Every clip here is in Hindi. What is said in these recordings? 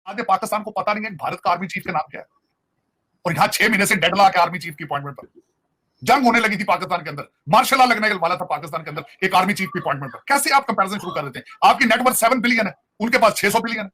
आधे पाकिस्तान को पता नहीं है भारत का आर्मी चीफ का नाम क्या है, और यहाँ 6 महीने से डेडलॉक है आर्मी चीफ की अपॉइंटमेंट पर। जंग होने लगी थी पाकिस्तान के अंदर, मार्शल लॉ लगने वाला था पाकिस्तान के अंदर एक आर्मी चीफ की अपॉइंटमेंट पर। कैसे आप कंपैरिजन शुरू कर देते हैं? आपकी नेटवर्थ 7 बिलियन है, उनके पास 600 बिलियन है।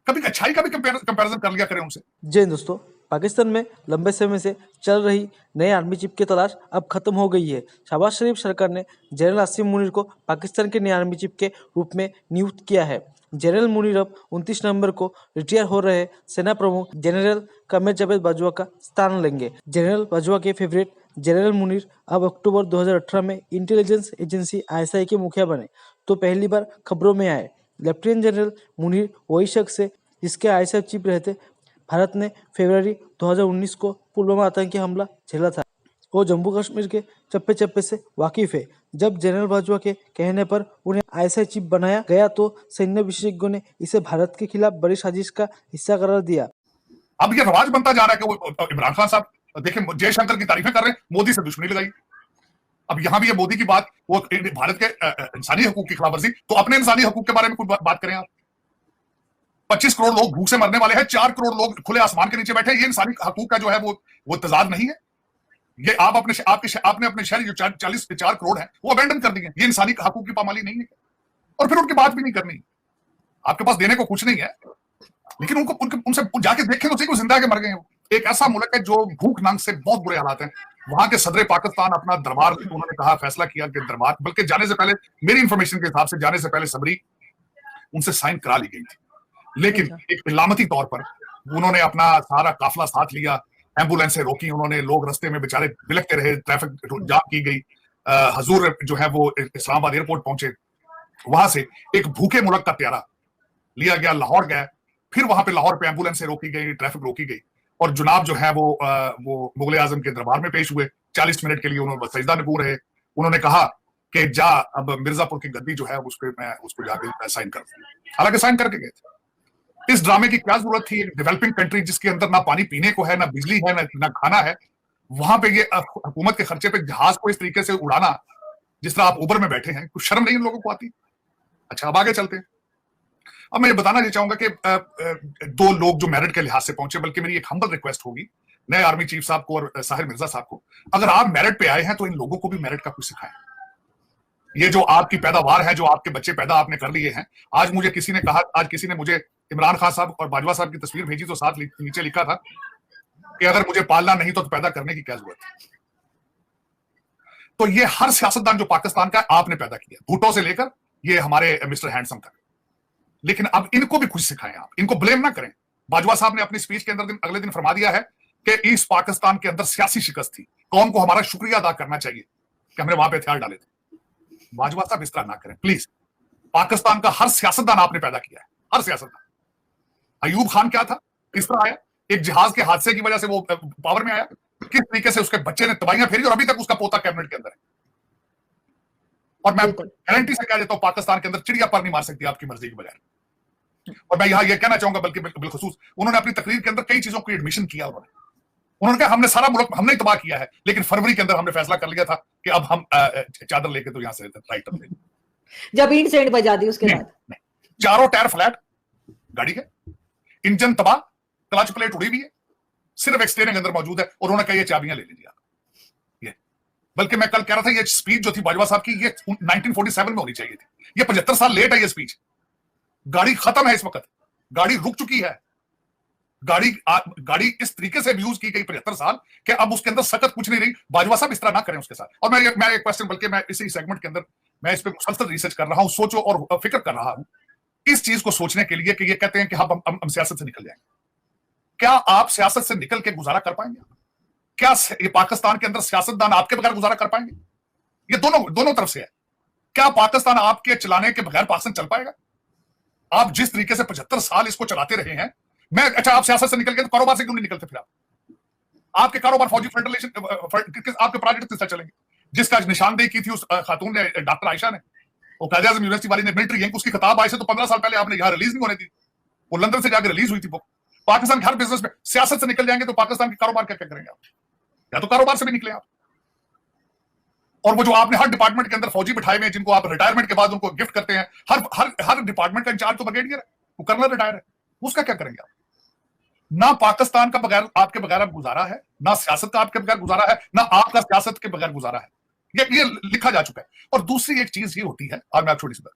कभी अच्छाई का भी कंपैरिजन कर लिया करें उनसे। जय दोस्तों, पाकिस्तान में लंबे समय से चल रही नए आर्मी चीफ की तलाश अब खत्म हो गई है। शहबाज शरीफ सरकार ने जनरल आसिम मुनीर को पाकिस्तान के नए आर्मी चीफ के रूप में नियुक्त किया है। जनरल मुनीर अब 29 नवंबर को रिटायर हो रहे सेना प्रमुख जनरल कमर जावेद बाजवा का स्थान लेंगे। जनरल बाजवा के फेवरेट जनरल मुनीर अब अक्टूबर 2018 में इंटेलिजेंस एजेंसी ISI के मुखिया बने तो पहली बार खबरों में आए। लेफ्टिनेंट जनरल मुनीर वही शख्स है जिसके ISI चीफ रहते भारत ने फरवरी 2019 को पुलवामा आतंकी हमला झेला था। वो जम्मू कश्मीर के चप्पे चप्पे से वाकिफ है। जब जनरल बाजवा के कहने पर उन्हें ISI चीफ बनाया गया तो सैन्य विशेषज्ञों ने इसे भारत के खिलाफ बड़ी साजिश का हिस्सा करार दिया। अब ये रवाज बनता जा रहा है कि वो इमरान खान साहब देखें जयशंकर की तारीफें कर रहे हैं, मोदी से दुश्मनी लगाई। अब यहां भी ये मोदी की बात, वो भारत के इंसानी हकूक की खिलाफवर्जी, तो अपने इंसानी हकूक के बारे में कुछ बात करें आप। 25 करोड़ लोग भूख से मरने वाले हैं, 4 करोड़ लोग खुले आसमान के नीचे बैठे हैं। ये इंसानी हकूक का जो है वो तजाद नहीं है। ये आप आपने अपने शहर जो 4 करोड़ है वो अबेंडन कर दिए। ये इंसानी हकूक की पामाली नहीं है, और फिर उनकी बात भी नहीं करनी। आपके पास देने को कुछ नहीं है, लेकिन उनसे जाके देखें तो सही, वो जिंदा के मर गए हैं। एक ऐसा मुल्क है जो भूख नंग से बहुत बुरे हालात हैं। वहां के सदर पाकिस्तान अपना दरबार, उन्होंने कहा, फैसला किया कि दरबार, बल्कि जाने से पहले, मेरी इंफॉर्मेशन के हिसाब से जाने से पहले सबरी उनसे साइन करा ली गई थी, लेकिन एक इलामती तौर पर उन्होंने अपना सारा काफिला साथ लिया, एम्बुलेंसें रोकी उन्होंने, लोग रस्ते में बेचारे बिलखते रहे, ट्रैफिक जाम की गई। हजूर जो है वो इस्लामाबाद एयरपोर्ट पहुंचे, वहां से एक भूखे मुल्क का प्यारा लिया गया, लाहौर गया, फिर वहां पे लाहौर पे एम्बुलेंसें रोकी गई, ट्रैफिक रोकी गई, और जुनाब जो है वो मुगल आजम के दरबार में पेश हुए। 40 मिनट के लिए उन्होंने सजदा नकूर रहे। उन्होंने कहा कि जा अब मिर्जापुर की गद्दी जो है मैं उसको जाके साइन कर दूं। हालांकि साइन करके गए थे। इस ड्रामे की क्या जरूरत थी? एक डेवलपिंग कंट्री जिसके अंदर ना पानी पीने को है, ना बिजली है, ना खाना है, वहां पे ये हुकूमत के खर्चे पे जहाज को इस तरीके से उड़ाना, जिस तरह आप उबर में बैठे हैं, कुछ शर्म नहीं इन लोगों को आती? अच्छा, अब आगे चलते हैं। अब मैं ये बताना चाहूंगा कि 2 लोग जो मेरिट के लिहाज से पहुंचे, बल्कि मेरी एक हम्बल रिक्वेस्ट होगी नए आर्मी चीफ साहब को और साहिर मिर्जा साहब को, अगर आप मेरिट पे आए हैं तो इन लोगों को भी मेरिट का कुछ सिखाएं। ये जो आपकी पैदावार है, जो आपके बच्चे पैदा आपने कर लिए हैं, आज मुझे किसी ने कहा, आज किसी ने मुझे इमरान खान साहब और बाजवा साहब की तस्वीर भेजी तो साथ नीचे लिखा था कि अगर मुझे पालना नहीं तो पैदा करने की क्या जरूरत है? तो ये हर सियासतदान जो पाकिस्तान का आपने पैदा किया, भुट्टो से लेकर ये हमारे मिस्टर हैंडसम तक। लेकिन अब इनको भी कुछ सिखाएं आप, इनको ब्लेम ना करें। बाजवा साहब ने अपनी स्पीच के अंदर अगले दिन फरमा दिया है कि इस पाकिस्तान के अंदर सियासी शिकस्त थी, कौम को हमारा शुक्रिया अदा करना चाहिए कि हमने वहां पे हथियार डाले थे। बाजवा साहब इस तरह ना करें प्लीज। पाकिस्तान का हर सियासतदान आपने पैदा किया है, हर सियासतदान। अयूब खान क्या था, किस तरह आया? एक जहाज के हादसे की वजह से वो पावर में आया, किस तरीके से उसके बच्चे ने तबाहियां फेरी, और अभी तक उसका पोता कैबिनेट के अंदर है। और मैं गारंटी से कह देता हूं पाकिस्तान के अंदर चिड़िया पर नहीं मार सकती आपकी मर्जी के बगैर। और मैं यहां यह कहना चाहूंगा, बल्कि बिलखुसूस उन्होंने अपनी तकरीर के अंदर कई चीजों की एडमिशन किया। उन्होंने कहा हमने सारा मुल्क हमने तबाह किया है, लेकिन फरवरी के अंदर हमने फैसला कर लिया था कि अब हम चादर लेके तो यहां से राइट कर देंगे। जब ईंट सेंट बजा दी उसके बाद चारों टायर फ्लैट गाड़ी के, इंजन तबाह, क्लच प्लेट उड़ी हुई है, सिर्फ एक स्टीयरिंग अंदर मौजूद है, और उन्होंने कहा ये चाबियां ले लीजिए आप। ये बल्कि मैं कल कह रहा था ये स्पीच जो थी बाजवा साहब की, ये 1947 में होनी चाहिए थी। ये 75 साल लेट है ये स्पीच। गाड़ी खत्म है इस वक्त, गाड़ी रुक चुकी है। गाड़ी इस तरीके से अब्यूज की गई 75 साल कि अब उसके अंदर सख्त कुछ नहीं रही। बाजवा साहब इस तरह ना करें उसके साथ। और मैं एक क्वेश्चन, बल्कि मैं इसी सेगमेंट के अंदर मैं इस पे मुसलसल रिसर्च कर रहा हूं, सोचो और फिक्र कर रहा हूं इस चीज को सोचने के लिए कि ये कहते हैं कि हम सियासत से निकल जाएंगे। क्या आप सियासत से निकल के गुजारा कर पाएंगे? क्या ये पाकिस्तान के अंदर सियासतदान आपके बगैर गुजारा कर पाएंगे? ये दोनों तरफ से है। क्या पाकिस्तान आपके चलाने के बगैर पाकिस्तान चल पाएगा? आप जिस तरीके से 75 साल इसको चलाते रहे हैं, अच्छा आप सियासत से निकल गए तो कारोबार से क्यों नहीं निकलते? फिर आपके कारोबार फौजी फेडरेशन, आपके प्रोजेक्ट किस तरह चलेंगे? जिसका निशानदेही की थी उस खातून ने, डॉक्टर आयशा ने, वो कायदे आज़म यूनिवर्सिटी वाली ने, मिलिट्री गैंग, उसकी खिताब आई से तो 15 साल पहले आपने यहां रिलीज नहीं होने दी। वो लंदन से जाकर रिलीज हुई थी बुक। पाकिस्तान के हर बिजनेस में सियासत से निकल जाएंगे तो पाकिस्तान के कारोबार क्या करेंगे आप? या तो कारोबार से भी निकले आप। और वो जो आपने हर डिपार्टमेंट के अंदर फौजी बिठाए हुए हैं, जिनको आप रिटायरमेंट के बाद उनको गिफ्ट करते हैं, हर डिपार्टमेंट का इंचार्ज तो ब्रिगेडियर है, वो कर्नल रिटायर है। उसका क्या करेंगे आप? ना पाकिस्तान का बगैर आपके बगैर अब गुजारा है, ना सियासत का आपके बगैर गुजारा है, ना आपका सियासत के बगैर गुजारा है। ये लिखा जा चुका है। और दूसरी एक चीज ये होती है, और मैं छोटी सी बात,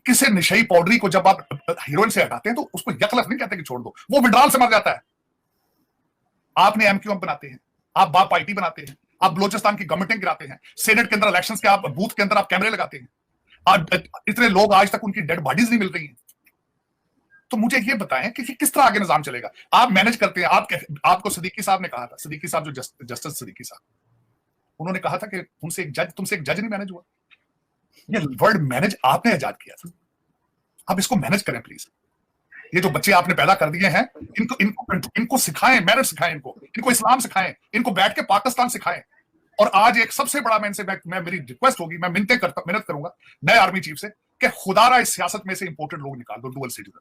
किसी नशई पाउडरी को जब आप हीरोइन से हटाते हैं तो उसको यकलफ नहीं कहते कि छोड़ दो, वो विड्रॉल से मर जाता है। आपने एमक्यूएम बनाते हैं, आप बाप पार्टी बनाते हैं, आप बलोचिस्तान की गवर्नमेंटें गिराते हैं, सेनेट के अंदर इलेक्शंस के आप बूथ के अंदर आप कैमरे लगाते हैं, इतने लोग आज तक उनकी डेड बॉडीज नहीं मिल रही हैं। तो मुझे ये बताएं कि किस तरह आगे निजाम चलेगा? आप मैनेज करते हैं। आपको सिद्दीकी साहब ने कहा था, सिद्दीकी साहब जो जस्टिस सिद्दीकी साहब, उन्होंने कहा था कि तुमसे एक जज नहीं मैनेज हुआ। ये वर्ड मैनेज आपने इजाद किया था। आप इसको मैनेज करें प्लीज। ये जो बच्चे आपने पैदा कर दिए हैं, इनको सिखाएं, मेरिट सिखाएं, इनको इस्लाम सिखाएं, इनको बैठ के पाकिस्तान सिखाएं। और आज एक सबसे बड़ा मेरी रिक्वेस्ट होगी, मैं मिन्नत करूंगा नए आर्मी चीफ से कि खुदारा इस सियासत में से इंपोर्टेड लोग निकाल दो, डुअल सिटीजन।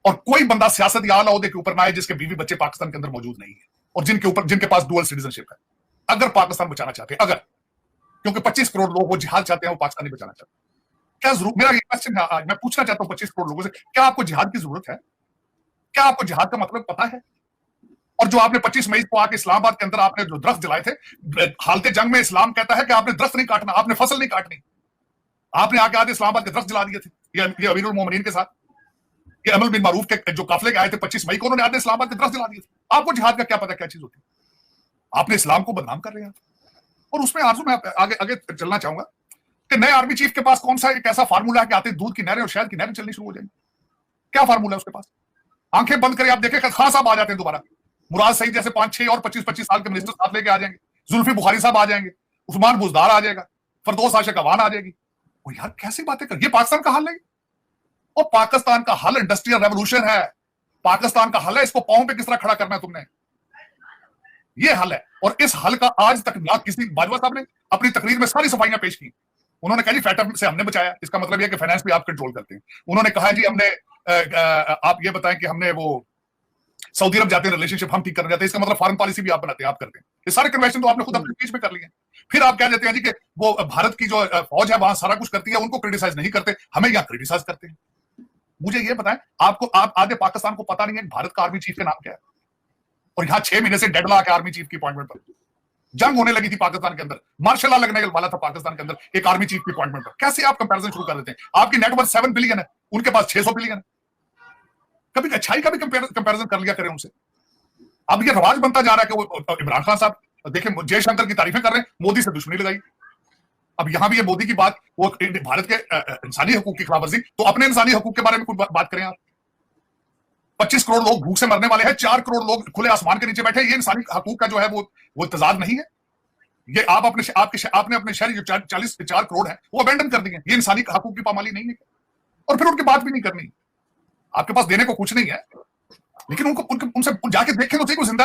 और कोई बंदा सियासत या आला ओहदे के ऊपर ना आए जिसके बीवी बच्चे पाकिस्तान के अंदर मौजूद नहीं है और जिनके पास डुअल सिटीजनशिप है, अगर पाकिस्तान बचाना चाहते हैं। अगर क्योंकि 25 करोड़ लोग वो जिहाद चाहते हैं, वो पाकिस्तान नहीं बचाना चाहते। क्या जरूरत, मेरा ये क्वेश्चन है आज, मैं पूछना चाहता हूं 25 करोड़ लोगों से, क्या आपको जिहाद की जरूरत है? क्या आपको जिहाद का मतलब पता है? और जो आपने 25 मई को आके इस्लामाबाद के अंदर आपने जो दरख्त जलाए थे, हालते जंग में इस्लाम कहता है कि आपने दरख्त नहीं काटना, आपने फसल नहीं काटनी। आपने आके आधे इस्लामाबाद के दरख्त जला दिए थे, ये अमीरुल मोमिनीन के साथ, ये अमल बिन मारूफ के जो काफिले आए थे 25 मई को, उन्होंने आधे इस्लामाबाद के दरख्त जला दिए थे। आपको जिहाद का क्या पता क्या चीज होती है? आपने इस्लाम को बदनाम कर रहे हैं। और उसमें आरजू मैं आगे चलना चाहूंगा कि नए आर्मी चीफ के पास कौन सा एक ऐसा फार्मूला है कि आते दूध की नहरें और शहद की नहरें चलनी शुरू हो जाएंगी? क्या फार्मूला है उसके पास? आंखें बंद करें, आप देखें खान साहब आ जाते हैं दोबारा, मुराद सईद जैसे 5-6 और 25-25 साल के मिनिस्टर साथ लेके आ जाएंगे, जुल्फी बुखारी साहब आ जाएंगे, उस्मान बुजदार आ जाएगा, फरदौस आशिक अवान आ जाएगी। और यार कैसी बातें कर, ये पाकिस्तान का हल नहीं। और पाकिस्तान का हल इंडस्ट्रियल रेवोल्यूशन है, पाकिस्तान का हल है। इसको पांव पे किस तरह खड़ा करना है तुमने, ये हल है। और इस हल का आज तक ना किसी, बाजवा साहब ने अपनी तकरीर में सारी सफाइयां पेश की। उन्होंने कहा जी फैटर से हमने बचाया, इसका मतलब यह कि फाइनेंस भी आप कंट्रोल करते हैं। उन्होंने कहा जी हमने आप ये बताएं कि हमने वो सऊदी अरब जाते हैं, रिलेशनशिप हम ठीक करने जाते हैं, इसका मतलब फॉरेन पॉलिसी भी आप बनाते हैं, आप करते हैं। ये सारे कन्वेंशन तो आपने खुद अपने स्पीच में कर लिए हैं। फिर आप कह देते हैं जी कि वो भारत की जो फौज है वहां सारा कुछ करती है, उनको क्रिटिसाइज नहीं करते, हमें यहां क्रिटिसाइज करते हैं। मुझे ये बताएं, आप आधे पाकिस्तान को पता नहीं है भारत का आर्मी चीफ का नाम क्या है? और यहां 6 महीने से डेडलॉक है आर्मी चीफ की अपॉइंटमेंट पर। जंग होने लगी थी पाकिस्तान के अंदर, मार्शल लॉ लगने वाला था पाकिस्तान के अंदर एक आर्मी चीफ की अपॉइंटमेंट पर। कैसे आप कंपैरिजन शुरू कर देते हैं? आपकी नेटवर्थ 7 बिलियन है, उनके पास 600 बिलियन है। कभी अच्छाई का भी कंपैरिजन कर लिया करें उनसे। अब ये रवाज बनता जा रहा है कि वो इमरान खान साहब देखें जयशंकर की तारीफें कर रहे हैं, मोदी से दुश्मनी लगाई। अब यहां भी ये मोदी की बात, वो भारत के इंसानी हकूक की खिलाफवर्जी, तो अपने इंसानी हकूक के बारे में कुछ बात करें आप। 25 करोड़ लोग भूख से मरने वाले हैं, 4 करोड़ लोग खुले आसमान के नीचे बैठे। ये इंसानी हकूक का जो है वो तजाद नहीं है। ये आपने अपने शहरी जो 4 करोड़ है वो अबेंडन कर दिए। ये इंसानी हकूक की पामाली नहीं है। और फिर उनकी बात भी नहीं करनी। आपके पास देने को कुछ नहीं है, लेकिन उनसे जाके देखें तो सही, कोई जिंदा